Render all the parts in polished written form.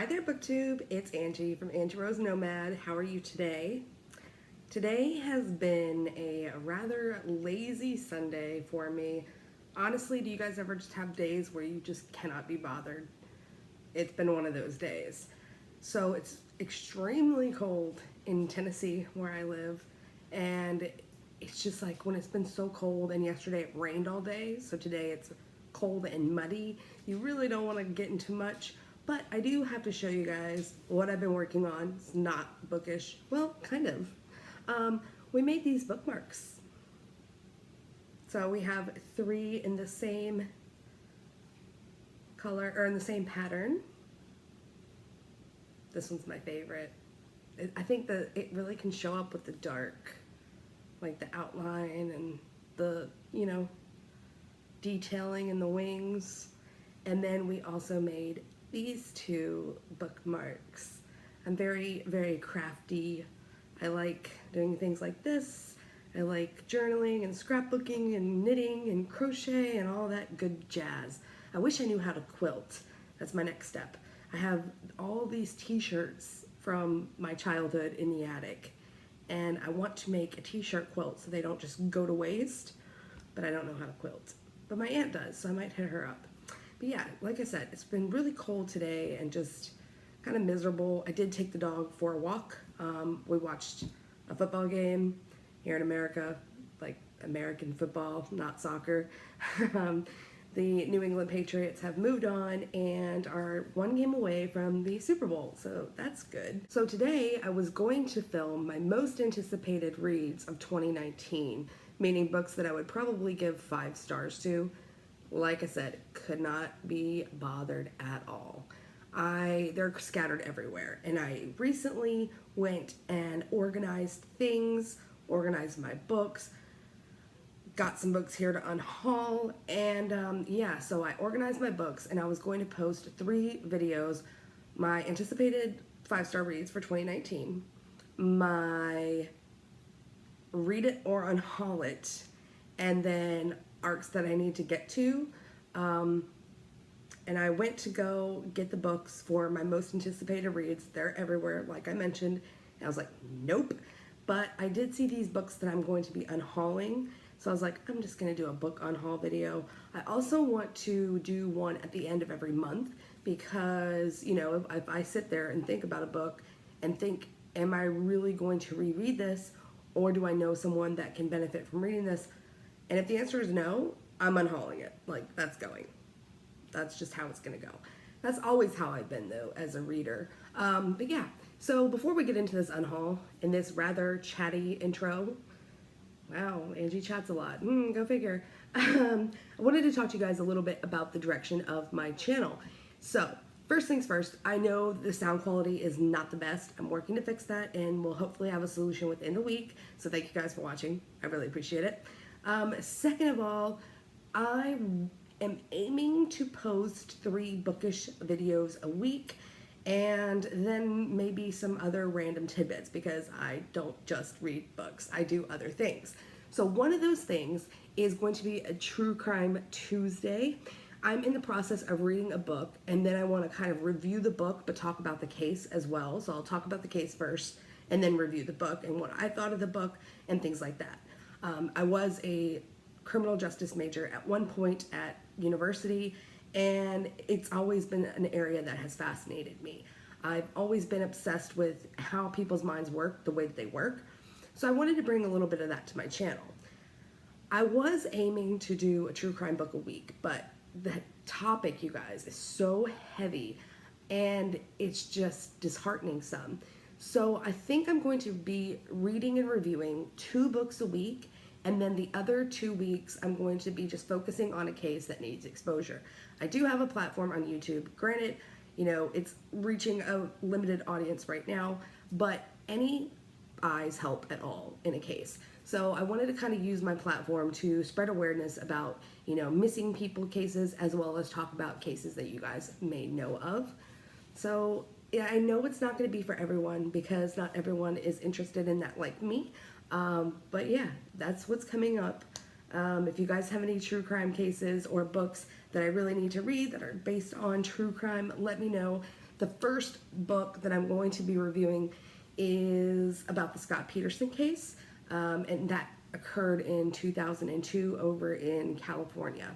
there, BookTube. It's Angie from Angie Rose Nomad. How are you today? Today has been a rather lazy Sunday for me. Honestly, do you guys ever just have days where you just cannot be bothered? It's been one of those days. So it's extremely cold in Tennessee where I live, and it's just like when it's been so cold, and yesterday it rained all day, so today it's cold and muddy. You really don't want to get into much. But I do have to show you guys what I've been working on. It's not bookish. Well, kind of. We made these bookmarks. So we have 3 in the same color, or in the same pattern. This one's my favorite. I think that it really can show up with the dark, like the outline and the, detailing in the wings. And then we also made these 2 bookmarks. I'm very, very crafty. I like doing things like this. I like journaling and scrapbooking and knitting and crochet and all that good jazz. I wish I knew how to quilt. That's my next step. I have all these t-shirts from my childhood in the attic, and I want to make a t-shirt quilt so they don't just go to waste, but I don't know how to quilt. But my aunt does, so I might hit her up. But yeah, like I said, it's been really cold today and just kind of miserable. I did take the dog for a walk. We watched a football game here in America, like American football, not soccer. The New England Patriots have moved on and are 1 game away from the Super Bowl, so that's good. So today I was going to film my most anticipated reads of 2019, meaning books that I would probably give 5 stars to. Like I said, could not be bothered at all. They're scattered everywhere, and I recently went and organized things, organized my books, got some books here to unhaul, and yeah, so I organized my books, and I was going to post 3 videos: my anticipated 5-star reads for 2019, my read it or unhaul it, and then arcs that I need to get to. And I went to go get the books for my most anticipated reads. They're everywhere, like I mentioned. And I was like, nope. But I did see these books that I'm going to be unhauling. So I was like, I'm just going to do a book unhaul video. I also want to do one at the end of every month because, if I sit there and think about a book and think, am I really going to reread this? Or do I know someone that can benefit from reading this? And if the answer is no, I'm unhauling it. Like, that's going. That's just how it's going to go. That's always how I've been, though, as a reader. But yeah, so before we get into this unhaul, in this rather chatty intro, wow, Angie chats a lot. Go figure. I wanted to talk to you guys a little bit about the direction of my channel. So, first things first, I know the sound quality is not the best. I'm working to fix that, and we'll hopefully have a solution within the week. So thank you guys for watching. I really appreciate it. Second of all, I am aiming to post 3 bookish videos a week, and then maybe some other random tidbits, because I don't just read books, I do other things. So one of those things is going to be a True Crime Tuesday. I'm in the process of reading a book, and then I want to kind of review the book but talk about the case as well. So I'll talk about the case first and then review the book and what I thought of the book and things like that. I was a criminal justice major at one point at university, and it's always been an area that has fascinated me. I've always been obsessed with how people's minds work, the way that they work. So I wanted to bring a little bit of that to my channel. I was aiming to do a true crime book a week, but the topic, you guys, is so heavy and it's just disheartening some. So I think I'm going to be reading and reviewing 2 books a week, and then the other 2 weeks I'm going to be just focusing on a case that needs exposure. I do have a platform on YouTube. Granted, it's reaching a limited audience right now, but any eyes help at all in a case. So I wanted to kind of use my platform to spread awareness about, missing people cases, as well as talk about cases that you guys may know of. So yeah, I know it's not going to be for everyone because not everyone is interested in that like me. But yeah, that's what's coming up. If you guys have any true crime cases or books that I really need to read that are based on true crime, let me know. The first book that I'm going to be reviewing is about the Scott Peterson case, and that occurred in 2002 over in California.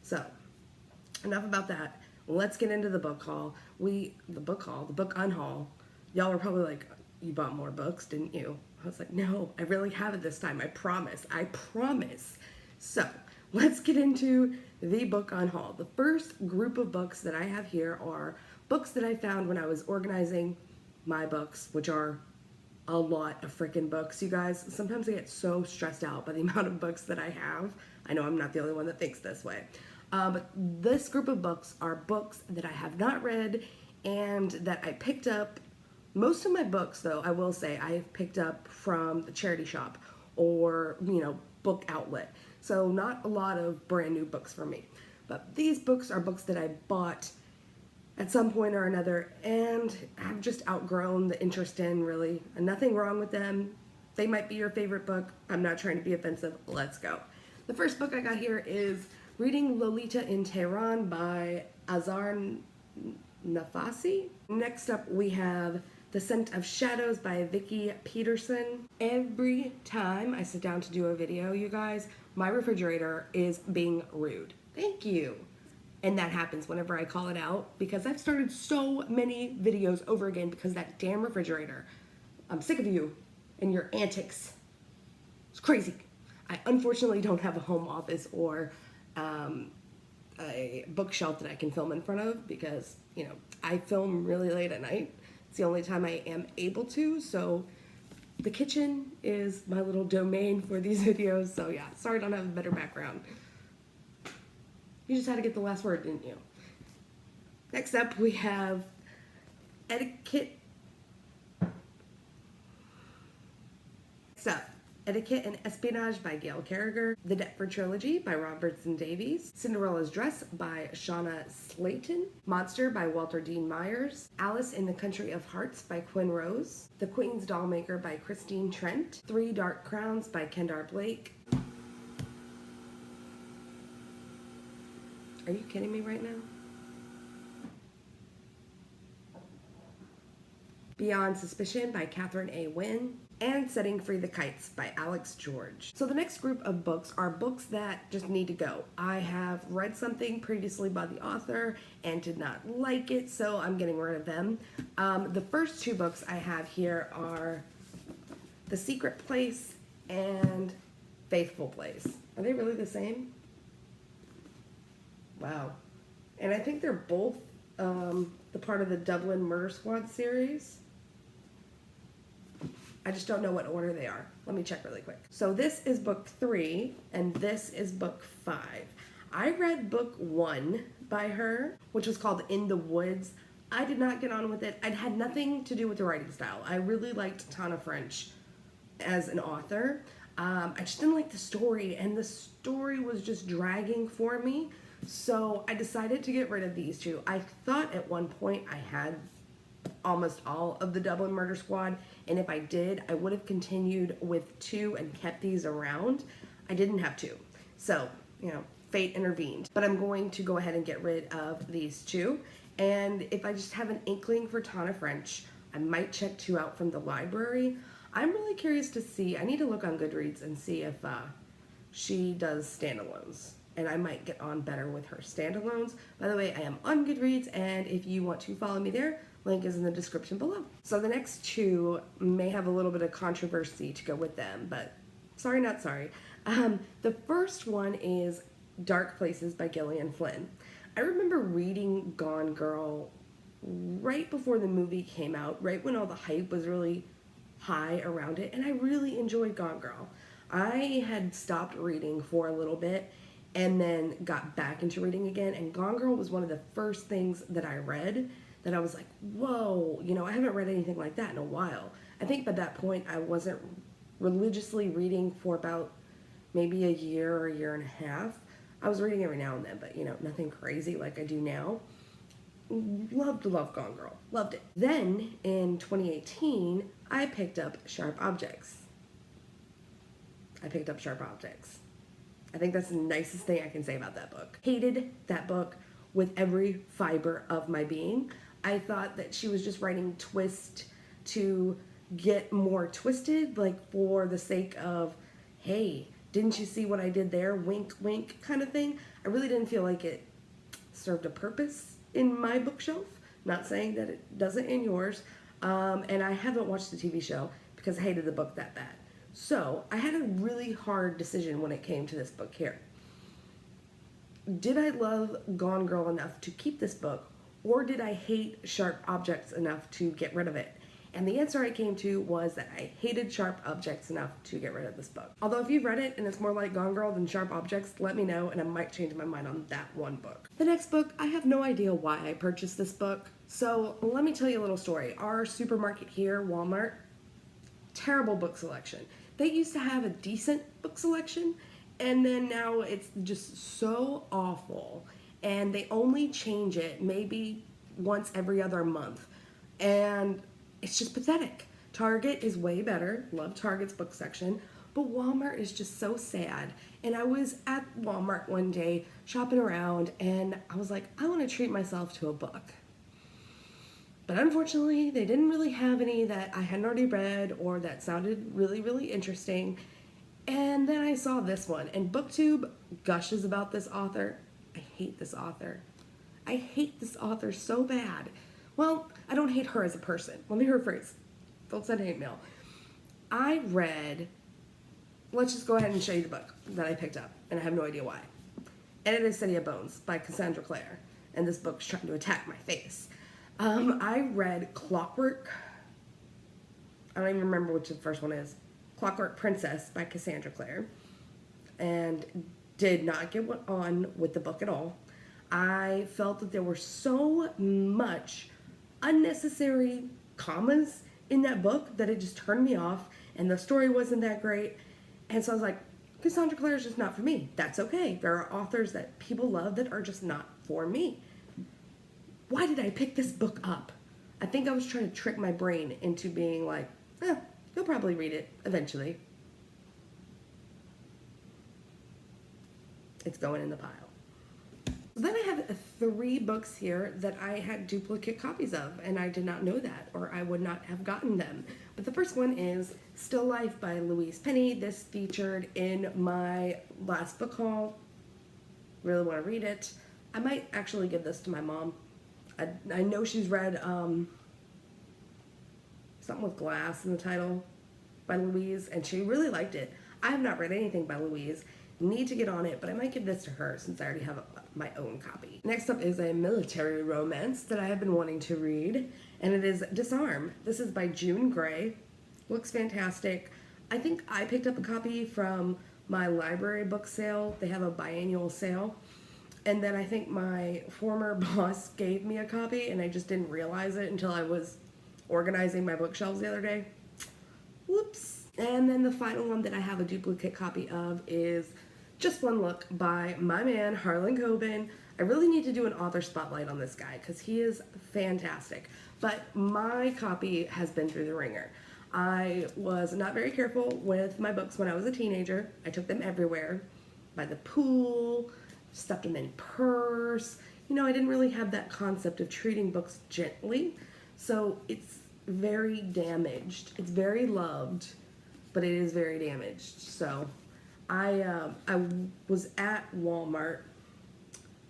So, enough about that. Let's get into the book haul. The book Unhaul. Y'all were probably like, you bought more books, didn't you? I was like, no, I really haven't this time. I promise. I promise. So, let's get into the book Unhaul. The first group of books that I have here are books that I found when I was organizing my books, which are a lot of freaking books, you guys. Sometimes I get so stressed out by the amount of books that I have. I know I'm not the only one that thinks this way. But this group of books are books that I have not read and that I picked up. Most of my books, though, I will say, I've picked up from the charity shop or, book outlet. So not a lot of brand new books for me. But these books are books that I bought at some point or another and have just outgrown the interest in, really. And nothing wrong with them. They might be your favorite book. I'm not trying to be offensive. Let's go. The first book I got here is Reading Lolita in Tehran by Azar Nafasi. Next up we have The Scent of Shadows by Vicki Peterson. Every time I sit down to do a video, you guys, my refrigerator is being rude. Thank you. And that happens whenever I call it out because I've started so many videos over again because that damn refrigerator. I'm sick of you and your antics. It's crazy. I unfortunately don't have a home office or a bookshelf that I can film in front of because, I film really late at night. It's the only time I am able to, so the kitchen is my little domain for these videos. So yeah, sorry I don't have a better background. You just had to get the last word, didn't you? Next up, we have Etiquette and Espionage by Gail Carriger, The Deptford Trilogy by Robertson Davies, Cinderella's Dress by Shauna Slayton, Monster by Walter Dean Myers, Alice in the Country of Hearts by Quinn Rose, The Queen's Dollmaker by Christine Trent, Three Dark Crowns by Kendar Blake. Are you kidding me right now? Beyond Suspicion by Catherine A. Wynne, and Setting Free the Kites by Alex George. So the next group of books are books that just need to go. I have read something previously by the author and did not like it, so I'm getting rid of them. The first two books I have here are The Secret Place and Faithful Place. Are they really the same? Wow. And I think they're both the part of the Dublin Murder Squad series. I just don't know what order they are. Let me check really quick. So this is book 3, and this is book 5. I read book 1 by her, which was called In the Woods. I did not get on with it. It had nothing to do with the writing style. I really liked Tana French as an author. I just didn't like the story, and the story was just dragging for me. So I decided to get rid of these two. I thought at one point I had almost all of the Dublin Murder Squad, and if I did, I would have continued with 2 and kept these around. I didn't have 2. So, fate intervened. But I'm going to go ahead and get rid of these 2. And if I just have an inkling for Tana French, I might check 2 out from the library. I'm really curious to see. I need to look on Goodreads and see if she does standalones. And I might get on better with her standalones. By the way, I am on Goodreads, and if you want to follow me there, link is in the description below. So the next 2 may have a little bit of controversy to go with them, but sorry, not sorry. The first one is Dark Places by Gillian Flynn. I remember reading Gone Girl right before the movie came out, right when all the hype was really high around it, and I really enjoyed Gone Girl. I had stopped reading for a little bit and then got back into reading again, and Gone Girl was one of the first things that I read that I was like, whoa, I haven't read anything like that in a while. I think by that point I wasn't religiously reading for about maybe a year or a year and a half. I was reading every now and then, but nothing crazy like I do now. Loved Gone Girl. Loved it. Then in 2018, I picked up Sharp Objects. I think that's the nicest thing I can say about that book. Hated that book with every fiber of my being. I thought that she was just writing twist to get more twisted, like for the sake of, hey, didn't you see what I did there? Wink, wink kind of thing. I really didn't feel like it served a purpose in my bookshelf. Not saying that it doesn't in yours. And I haven't watched the TV show because I hated the book that bad. So I had a really hard decision when it came to this book here. Did I love Gone Girl enough to keep this book, or did I hate Sharp Objects enough to get rid of it? And the answer I came to was that I hated Sharp Objects enough to get rid of this book. Although if you've read it and it's more like Gone Girl than Sharp Objects, let me know and I might change my mind on that one book. The next book, I have no idea why I purchased this book. So let me tell you a little story. Our supermarket here, Walmart, terrible book selection. They used to have a decent book selection, and then now it's just so awful. And they only change it maybe once every other month. And it's just pathetic. Target is way better. Love Target's book section. But Walmart is just so sad. And I was at Walmart one day shopping around, and I was like, I want to treat myself to a book. But unfortunately, they didn't really have any that I hadn't already read or that sounded really, really interesting. And then I saw this one, and BookTube gushes about this author. I hate this author. I hate this author so bad. Well, I don't hate her as a person. Let me rephrase. Don't send hate mail. I read, let's just go ahead and show you the book that I picked up, and I have no idea why. And it is City of Bones by Cassandra Clare, and this book's trying to attack my face. I read Clockwork, I don't even remember which the first one is, Clockwork Princess by Cassandra Clare, and did not get on with the book at all. I felt that there were so much unnecessary commas in that book that it just turned me off, and the story wasn't that great. And so I was like, Cassandra Clare is just not for me. That's okay. There are authors that people love that are just not for me. Why did I pick this book up? I think I was trying to trick my brain into being like, you'll probably read it eventually. It's going in the pile. Then I have 3 books here that I had duplicate copies of, and I did not know that, or I would not have gotten them. But the first one is Still Life by Louise Penny. This featured in my last book haul. Really want to read it. I might actually give this to my mom. I know she's read something with glass in the title by Louise, and she really liked it. I have not read anything by Louise. Need to get on it, but I might give this to her since I already have my own copy. Next up is a military romance that I have been wanting to read, and it is Disarm. This is by June Gray. Looks fantastic. I think I picked up a copy from my library book sale. They have a biannual sale. And then I think my former boss gave me a copy, and I just didn't realize it until I was organizing my bookshelves the other day. Whoops. And then the final one that I have a duplicate copy of is Just One Look by my man, Harlan Coben. I really need to do an author spotlight on this guy because he is fantastic. But my copy has been through the ringer. I was not very careful with my books when I was a teenager. I took them everywhere. By the pool, stuffed them in purse. You know, I didn't really have that concept of treating books gently. So it's very damaged. It's very loved, but it is very damaged. So I was at Walmart,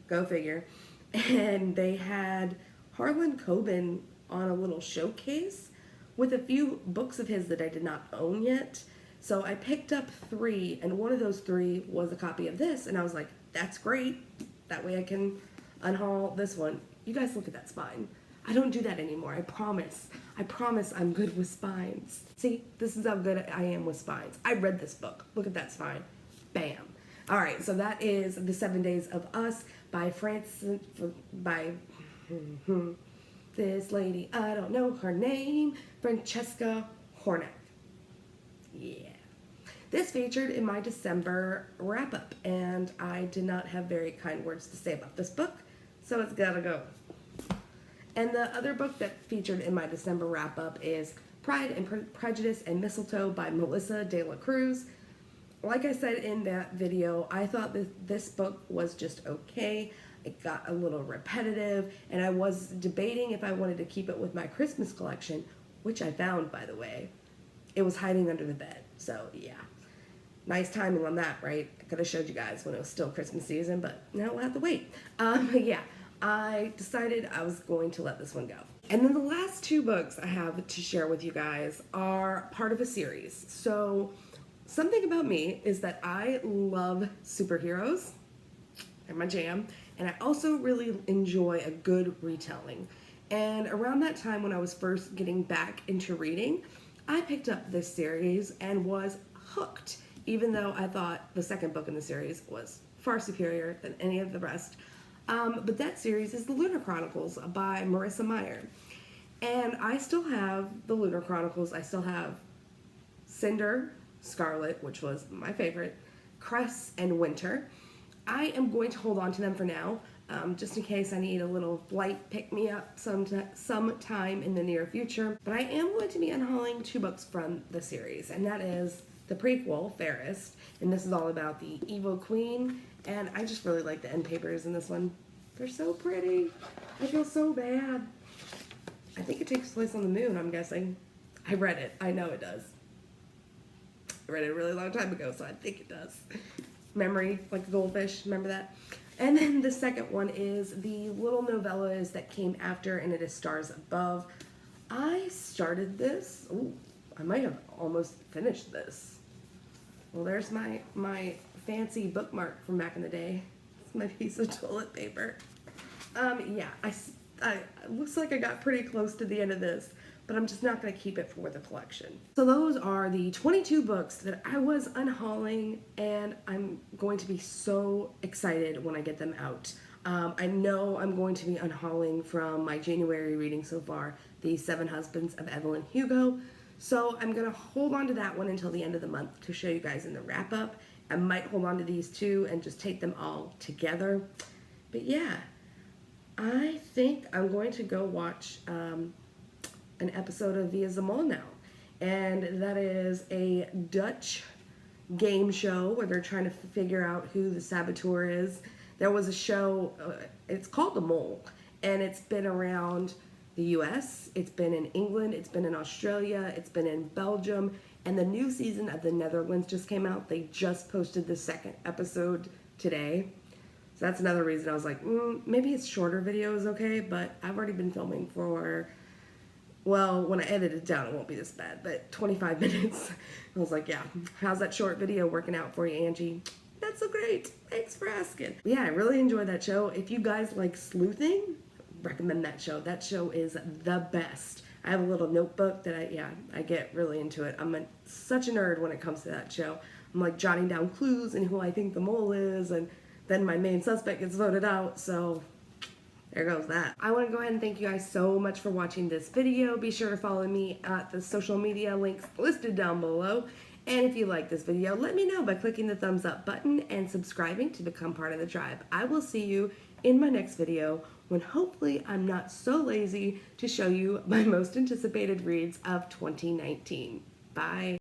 go figure, and they had Harlan Coben on a little showcase with a few books of his that I did not own yet. So I picked up 3, and one of those 3 was a copy of this, and I was like, that's great. That way I can unhaul this one. You guys look at that spine. I don't do that anymore, I promise. I promise I'm good with spines. See, this is how good I am with spines. I read this book. Look at that spine. Bam. All right, so that is The 7 Days of Us by this lady, I don't know her name, Francesca Hornak. Yeah. This featured in my December wrap-up, and I did not have very kind words to say about this book, so it's gotta go. And the other book that featured in my December wrap-up is Pride and Prejudice and Mistletoe by Melissa de la Cruz. Like I said in that video, I thought that this book was just okay. It got a little repetitive, and I was debating if I wanted to keep it with my Christmas collection, which I found, by the way. It was hiding under the bed, so yeah. Nice timing on that, right? I could have showed you guys when it was still Christmas season, but now we'll have to wait. Yeah, I decided I was going to let this one go. And then the last two books I have to share with you guys are part of a series. So something about me is that I love superheroes. They're my jam. And I also really enjoy a good retelling. And around that time when I was first getting back into reading, I picked up this series and was hooked, even though I thought the second book in the series was far superior than any of the rest. But that series is The Lunar Chronicles by Marissa Meyer. And I still have The Lunar Chronicles. I still have Cinder, Scarlet, which was my favorite, Cress, and Winter. I am going to hold on to them for now, just in case I need a little light pick-me-up sometime in the near future. But I am going to be unhauling two books from the series, and that is the prequel, Fairest, and this is all about the evil queen, and I just really like the end papers in this one. They're so pretty. I feel so bad. I think it takes place on the moon, I'm guessing. I read it. I know it does. I read it a really long time ago, so I think it does. Memory, like a goldfish, remember that? And then the second one is the little novellas that came after, and it is Stars Above. I started this. Ooh, I might have almost finished this. Well, there's my fancy bookmark from back in the day. It's my piece of toilet paper. Yeah, it looks like I got pretty close to the end of this, but I'm just not going to keep it for the collection. So those are the 22 books that I was unhauling, and I'm going to be so excited when I get them out. I know I'm going to be unhauling from my January reading so far, The Seven Husbands of Evelyn Hugo. So I'm going to hold on to that one until the end of the month to show you guys in the wrap-up. I might hold on to these two and just take them all together. But yeah, I think I'm going to go watch an episode of Via the Mall now. And that is a Dutch game show where they're trying to figure out who the saboteur is. There was a show, it's called The Mole, and it's been around the US, it's been in England, it's been in Australia, it's been in Belgium, and the new season of the Netherlands just came out. They just posted the second episode today. So that's another reason I was like, maybe it's shorter videos, okay? But I've already been filming for, well, when I edit it down, it won't be this bad, but 25 minutes. I was like, yeah, how's that short video working out for you, Angie? That's so great. Thanks for asking. Yeah, I really enjoyed that show. If you guys like sleuthing, recommend that show. That show is the best. I have a little notebook that I get really into it. I'm such a nerd when it comes to that show. I'm like jotting down clues and who I think the mole is, and then my main suspect gets voted out, so there goes that. I want to go ahead and thank you guys so much for watching this video. Be sure to follow me at the social media links listed down below. And if you like this video, let me know by clicking the thumbs up button and subscribing to become part of the tribe. I will see you in my next video when hopefully I'm not so lazy to show you my most anticipated reads of 2019. Bye.